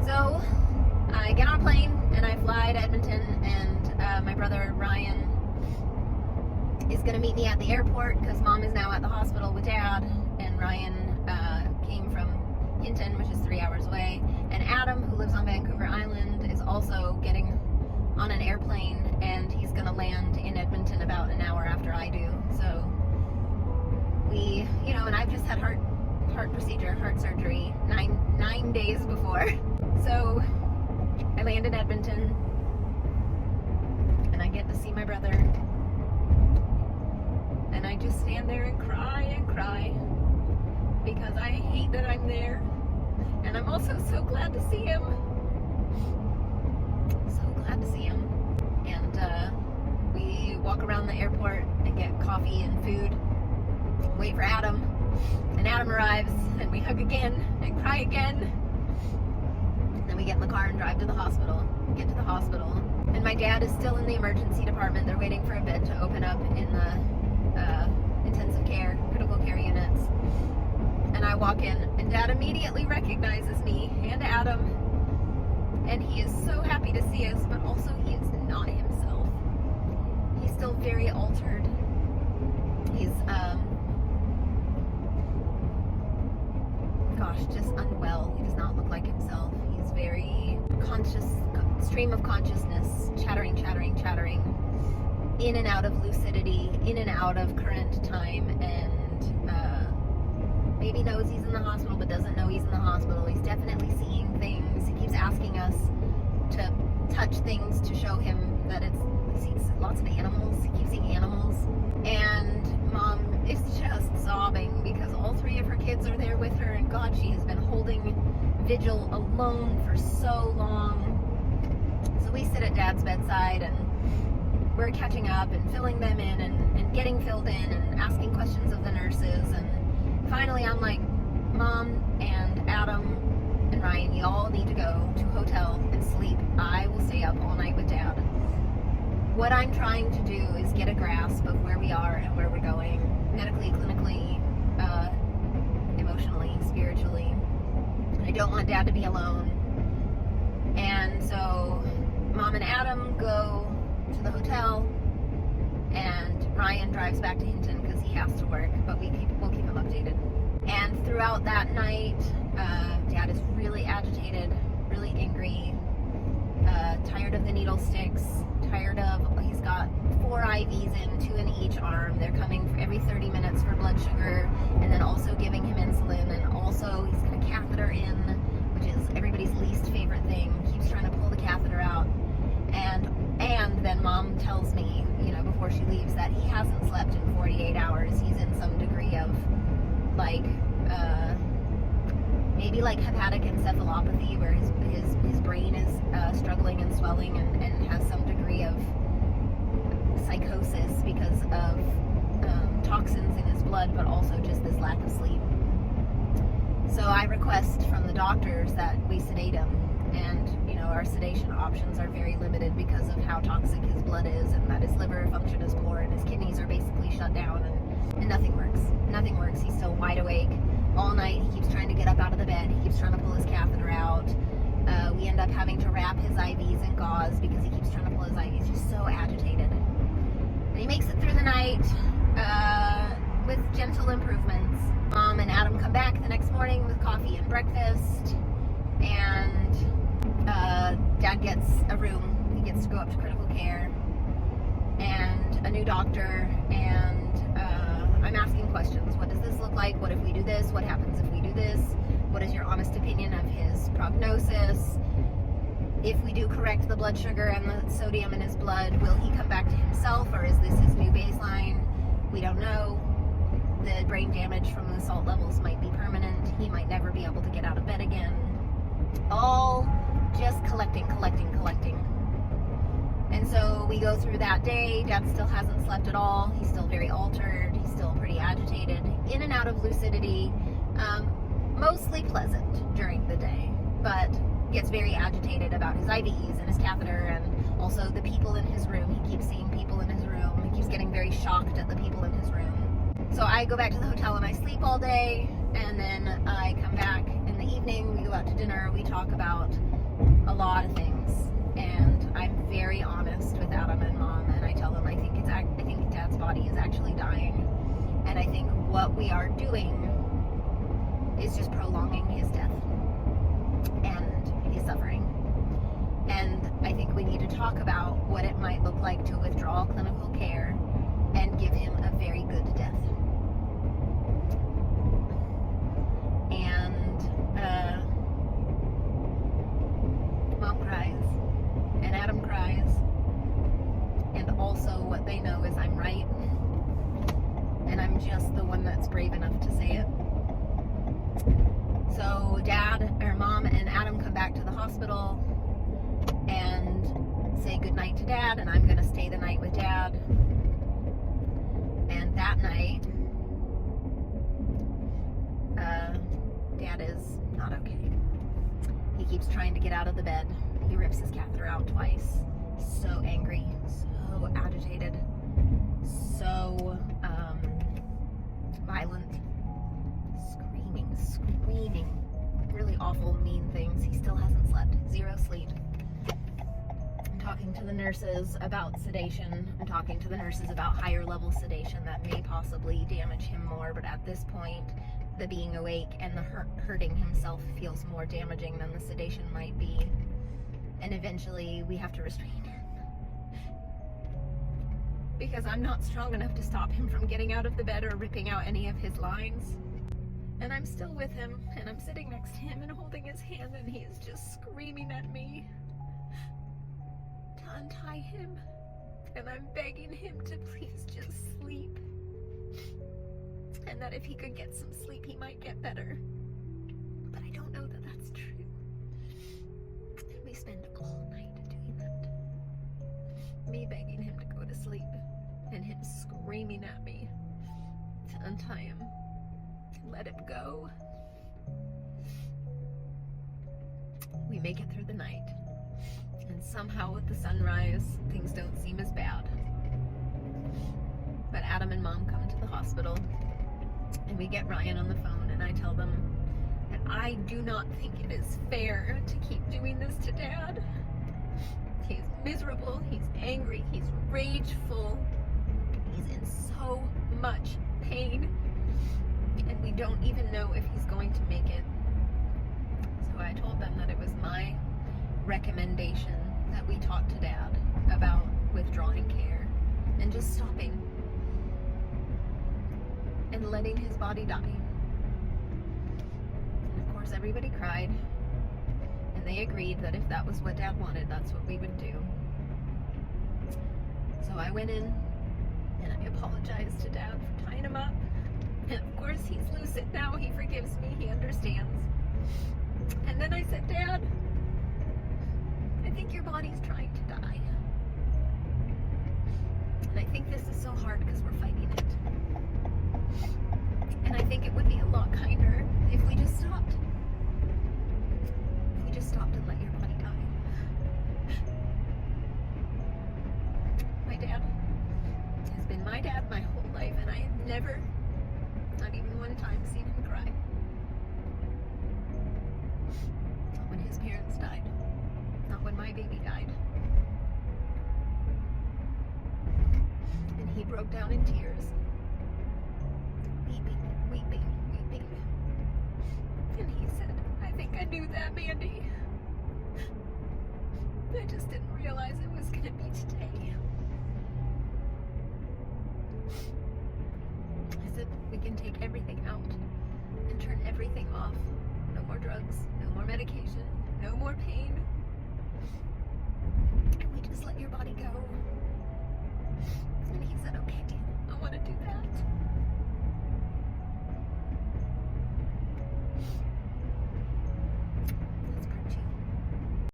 So I get on a plane and I fly to Edmonton, and my brother Ryan is going to meet me at the airport because Mom is now at the hospital with Dad, and Ryan came from Hinton, which is 3 hours away, and Adam, who lives on Vancouver Island, is also getting on an airplane, and he's going to land in Edmonton about an hour after I do. So we, and I've just had heart surgery nine days before. So I land in Edmonton and I get to see my brother, and I just stand there and cry because I hate that I'm there, and I'm also so glad to see him. And we walk around the airport and get coffee and food, wait for Adam, and Adam arrives, and we hug again and cry again. Then we get in the car and drive to the hospital, get to the hospital, and my dad is still in the emergency department. They're waiting for a bed to open up in the intensive care, critical care units. And I walk in, and Dad immediately recognizes me and Adam, and he is so happy to see us, but also he is not himself. He's still very altered. He's, just unwell. He does not look like himself. He's very conscious, stream of consciousness, chattering, in and out of lucidity, in and out of current time, and maybe knows he's in the hospital but doesn't know he's in the hospital. He's definitely seeing things. He keeps asking us to touch things to show him that he sees lots of animals. He keeps seeing animals. And Mom is just sobbing because all three of her kids are there with her, and God, she has been holding vigil alone for so long. So we sit at Dad's bedside, and we're catching up and filling them in and getting filled in and asking questions of the nurses. And finally I'm like, Mom and Adam and Ryan, you all need to go to a hotel and sleep. I will stay up all night with Dad. What I'm trying to do is get a grasp of where we are and where we're going, medically, clinically, emotionally, spiritually. I don't want Dad to be alone. And so Mom and Adam go to the hotel, and Ryan drives back to Hinton because he has to work, but we'll keep him updated. And throughout that night, Dad is really agitated, really angry, tired of the needle sticks, he's got 4 IVs in, 2 in each arm. They're coming for every 30 minutes for blood sugar, and then also giving him insulin, and also he's got a catheter in, which is everybody's least favorite thing. Keeps trying to pull the catheter out. And then Mom tells me, before she leaves, that he hasn't slept in 48 hours. He's in some degree of, maybe like hepatic encephalopathy, where his brain is struggling and swelling and has some degree of psychosis because of toxins in his blood, but also just this lack of sleep. So I request from the doctors that we sedate him, and our sedation options are very limited because of how toxic his blood is, and that his liver function is poor, and his kidneys are basically shut down, and nothing works. He's still wide awake all night. He keeps trying to get up out of the bed. He keeps trying to pull his catheter out. We end up having to wrap his IVs in gauze because he keeps trying to pull his IVs. He's just so agitated. And he makes it through the night with gentle improvements. Mom and Adam come back the next morning with coffee and breakfast, and Dad gets a room. He gets to go up to critical care and a new doctor, and I'm asking questions. What does this look like? What if we do this? What happens if we do this? What is your honest opinion of his prognosis? If we do correct the blood sugar and the sodium in his blood, will he come back to himself, or is this his new baseline? We don't know. The brain damage from the salt levels might be permanent. He might never be able to get out of bed again. All just collecting. And so we go through that day. Dad still hasn't slept at all. He's still very altered. He's still pretty agitated, in and out of lucidity, mostly pleasant during the day, but gets very agitated about his IVs and his catheter, and also the people in his room. He keeps seeing people in his room. He keeps getting very shocked at the people in his room. So I go back to the hotel and I sleep all day, and then I come back in the evening. We go out to dinner. We talk about a lot of things, and I'm very honest with Adam and Mom, and I tell them I think Dad's body is actually dying, and I think what we are doing is just prolonging his death and his suffering. And I think we need to talk about what it might look like to withdraw clinical care and give him a very good death. And Mom cries, and Adam cries, and also what they know is I'm right, and I'm just the one that's brave enough to say it. So Mom and Adam come back to the hospital and say goodnight to Dad, and I'm going to stay the night with Dad. And that night, Dad is not okay. He keeps trying to get out of the bed. He rips his catheter out twice. So angry, so agitated, so violent, screaming, really awful, mean things. He still hasn't slept. 0 sleep. I'm talking to the nurses about sedation. I'm talking to the nurses about higher level sedation that may possibly damage him more, but at this point, the being awake and the hurting himself feels more damaging than the sedation might be. And eventually, we have to restrain him. Because I'm not strong enough to stop him from getting out of the bed or ripping out any of his lines. And I'm still with him, and I'm sitting next to him and holding his hand, and he is just screaming at me to untie him. And I'm begging him to please just sleep. And that if he could get some sleep, he might get better. But I don't know that that's true. And we spend all night doing that. Me begging him to go to sleep, and him screaming at me to untie him. Let him go. We make it through the night, and somehow with the sunrise, things don't seem as bad. But Adam and Mom come to the hospital, and we get Ryan on the phone, and I tell them that I do not think it is fair to keep doing this to Dad. He's miserable, he's angry, he's rageful, he's in so much pain. And we don't even know if he's going to make it. So I told them that it was my recommendation that we talk to Dad about withdrawing care and just stopping and letting his body die. And of course everybody cried, and they agreed that if that was what Dad wanted, that's what we would do. So I went in and I apologized to Dad for tying him up. And of course, he's lucid now. He forgives me. He understands. And then I said, Dad, I think your body's trying to die. And I think this is so hard because we're fighting it. And I think it would be a lot kinder if we just stopped. If we just stopped and let your body die. My dad has been my dad my whole life, and I have never, not even one time, seen him cry. Not when his parents died. Not when my baby died. And he broke down in tears. Weeping. And he said, I think I knew that, Mandy. I just didn't realize it was going to be today. I said, we can take everything out and turn everything off. No more drugs, no more medication, no more pain.